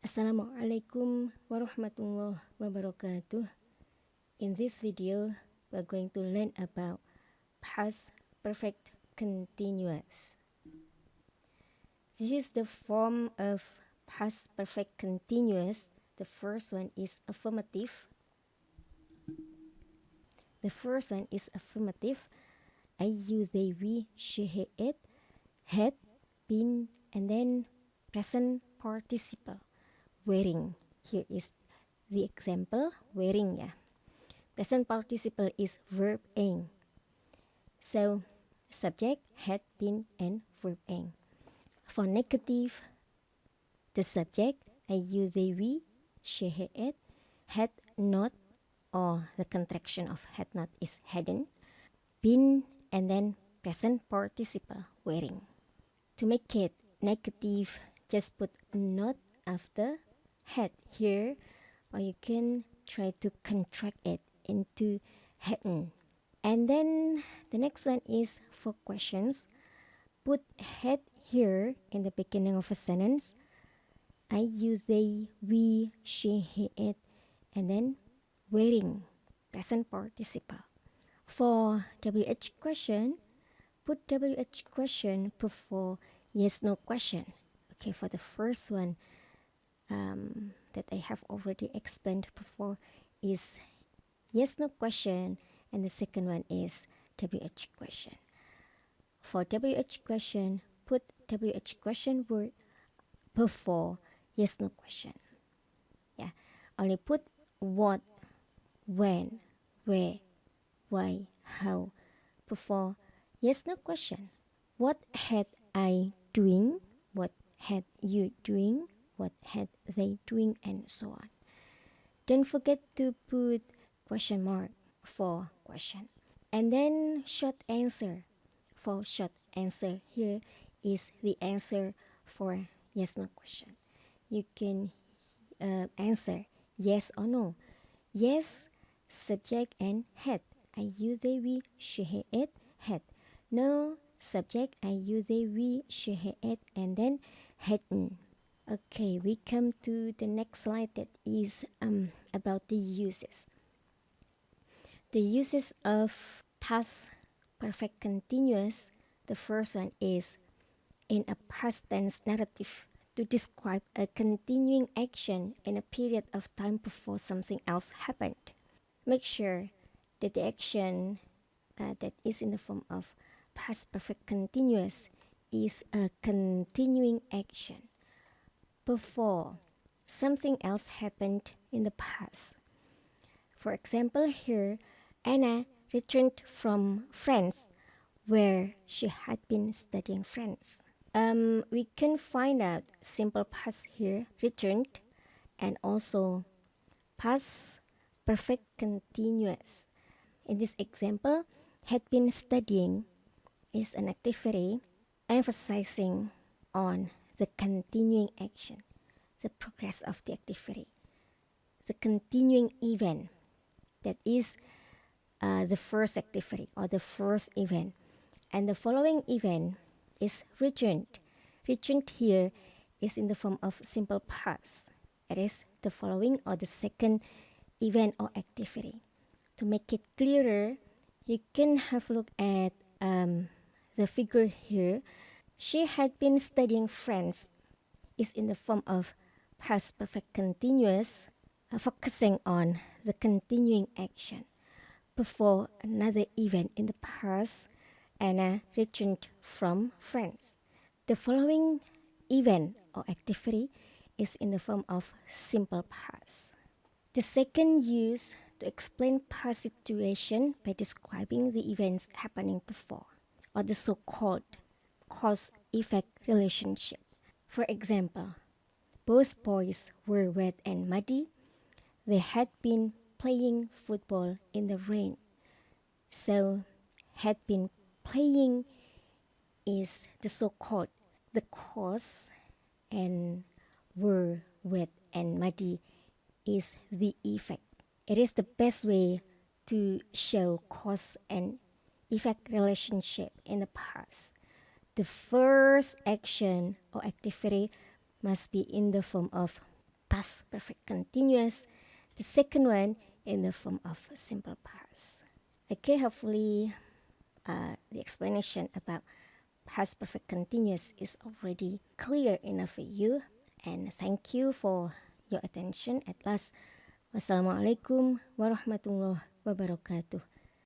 Assalamualaikum warahmatullahi wabarakatuh. In this video, we're going to learn about past perfect continuous. This is the form of past perfect continuous. The first one is affirmative. I, you, they, we, she, he, it, had, been, and then present participle. Wearing. Here is the example, wearing ya. Present participle is verb ing. So, subject, had, been, and verb ing. For negative, the subject, I, you, they, we, she, he, it, had not, or the contraction of had not is hadn't, been, and then present participle, wearing. To make it negative, just put not after had here, or you can try to contract it into hadn't. And then the next one is for questions. Put had here in the beginning of a sentence. I, you, they, we, she, he, it, and then wearing, present participle. For WH question, put WH question before yes, no question. Okay, for the first one that I have already explained before is yes, no question, and the second one is WH question. For WH question, put WH question word before yes, no question. Yeah, only put what, when, where, why, how before yes, no question. What had I doing? What had you doing? What had they doing? And so on. Don't forget to put question mark for question. And then short answer. For short answer, here is the answer for yes, no question. You can answer yes or no. Yes, subject and had. I, you, they, we, she, he, it, had. No, subject, I, you, they, we, she, he, it, and then hadn't. Okay, we come to the next slide that is about the uses. The uses of past perfect continuous. The first one is in a past tense narrative to describe a continuing action in a period of time before something else happened. Make sure that the action that is in the form of past perfect continuous is a continuing action before something else happened in the past. For example, here, Anna returned from France where she had been studying French. We can find out simple past here, returned, and also past perfect continuous. In this example, had been studying is an activity emphasizing on the continuing action, the progress of the activity, the continuing event that is the first activity or the first event. And the following event is returned. Returned here is in the form of simple past. It is the following or the second event or activity. To make it clearer, you can have a look at the figure here. She had been studying French is in the form of past perfect continuous, focusing on the continuing action. Before another event in the past, Anna returned from France. The following event or activity is in the form of simple past. The second use to explain past situation by describing the events happening before, or the so-called cause-effect relationship. For example, both boys were wet and muddy. They had been playing football in the rain. So, had been playing is the so-called the cause, and were wet and muddy is the effect. It is the best way to show cause and effect relationship in the past. The first action or activity must be in the form of past perfect continuous. The second one in the form of simple past. Okay, hopefully the explanation about past perfect continuous is already clear enough for you. And thank you for your attention. At last, wassalamualaikum warahmatullahi wabarakatuh.